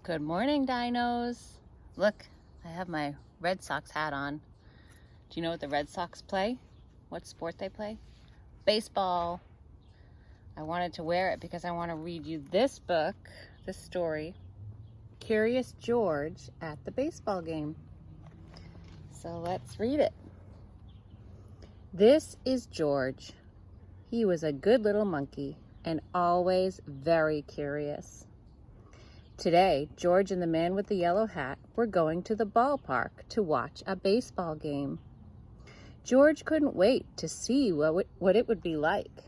Good morning, dinos. Look, I have my Red Sox hat on. Do you know what the Red Sox play? What sport they play? Baseball. I wanted to wear it because I want to read you this book, this story, Curious George at the Baseball Game. So let's read it. This is George. He was a good little monkey and always very curious. Today, George and the man with the yellow hat were going to the ballpark to watch a baseball game. George couldn't wait to see what it would be like.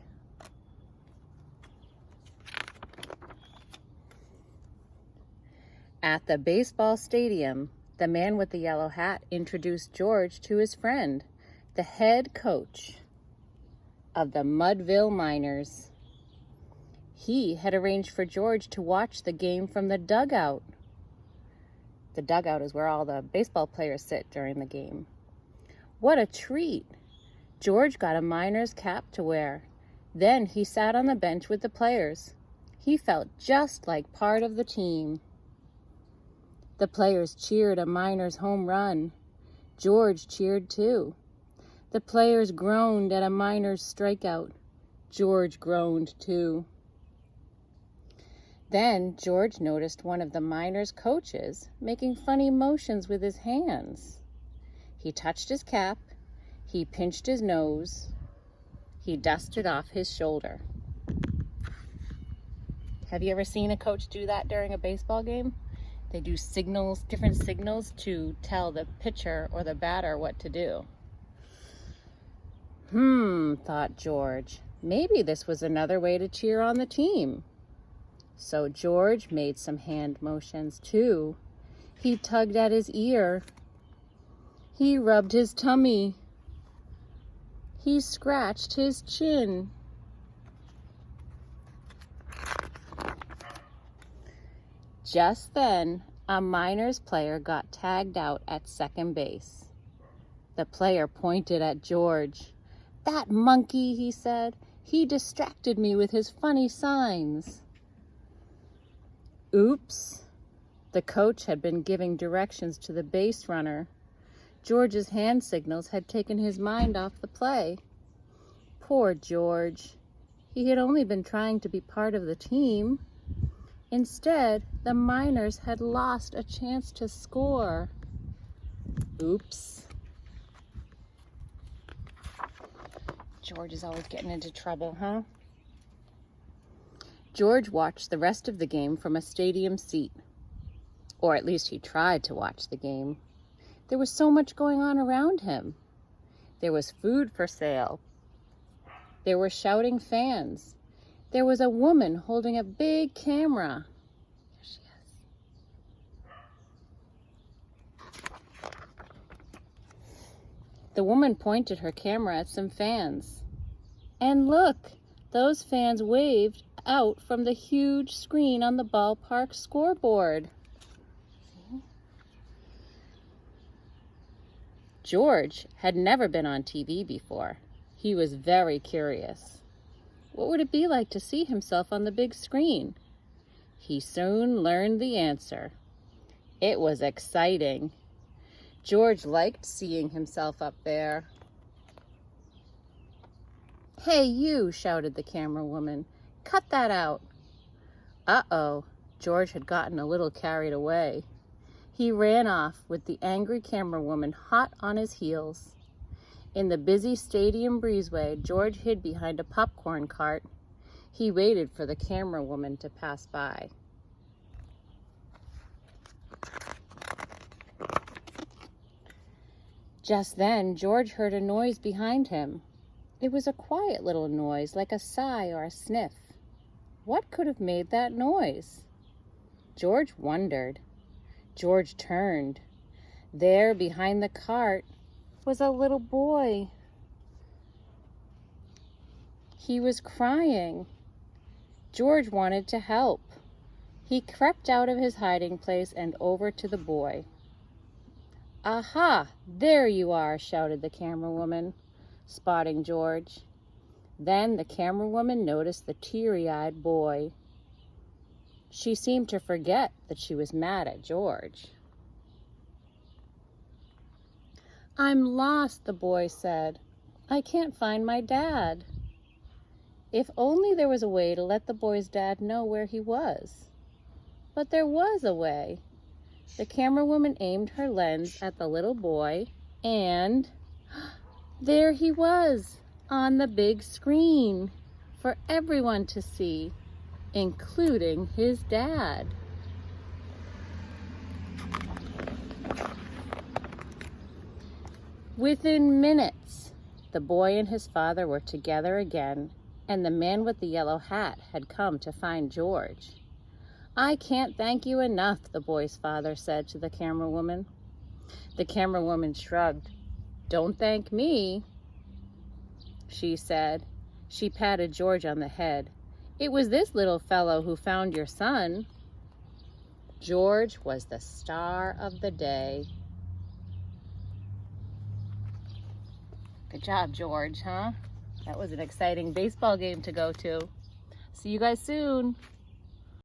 At the baseball stadium, the man with the yellow hat introduced George to his friend, the head coach of the Mudville Miners. He had arranged for George to watch the game from the dugout. The dugout is where all the baseball players sit during the game. What a treat! George got a Miners cap to wear. Then he sat on the bench with the players. He felt just like part of the team. The players cheered a Miners home run. George cheered too. The players groaned at a Miners strikeout. George groaned too. Then George noticed one of the Miners' coaches making funny motions with his hands. He touched his cap, he pinched his nose, he dusted off his shoulder. Have you ever seen a coach do that during a baseball game? They do signals, different signals to tell the pitcher or the batter what to do. Thought George. Maybe this was another way to cheer on the team. So George made some hand motions too. He tugged at his ear. He rubbed his tummy. He scratched his chin. Just then, a Miners player got tagged out at second base. The player pointed at George. "That monkey," he said. "He distracted me with his funny signs." Oops! The coach had been giving directions to the base runner. George's hand signals had taken his mind off the play. Poor George. He had only been trying to be part of the team. Instead, the Miners had lost a chance to score. Oops. George is always getting into trouble, huh? George watched the rest of the game from a stadium seat. Or at least he tried to watch the game. There was so much going on around him. There was food for sale. There were shouting fans. There was a woman holding a big camera. Here she is. The woman pointed her camera at some fans. And look, those fans waved out from the huge screen on the ballpark scoreboard. See? George had never been on TV before. He was very curious. What would it be like to see himself on the big screen? He soon learned the answer. It was exciting. George liked seeing himself up there. "Hey, you," shouted the camera woman. "Cut that out." Uh-oh, George had gotten a little carried away. He ran off with the angry camera woman hot on his heels. In the busy stadium breezeway, George hid behind a popcorn cart. He waited for the camera woman to pass by. Just then, George heard a noise behind him. It was a quiet little noise, like a sigh or a sniff. What could have made that noise? George wondered. George turned. There, behind the cart, was a little boy. He was crying. George wanted to help. He crept out of his hiding place and over to the boy. "Aha! There you are," shouted the camera woman, spotting George. Then the camera woman noticed the teary-eyed boy. She seemed to forget that she was mad at George. "I'm lost," the boy said. "I can't find my dad." If only there was a way to let the boy's dad know where he was. But there was a way. The camera woman aimed her lens at the little boy, and there he was on the big screen for everyone to see, including his dad. Within minutes, the boy and his father were together again, and the man with the yellow hat had come to find George. "I can't thank you enough," the boy's father said to the camera woman. The camera woman shrugged. "Don't thank me," she said. She patted George on the head. "It was this little fellow who found your son." George was the star of the day. Good job, George, huh? That was an exciting baseball game to go to. See you guys soon.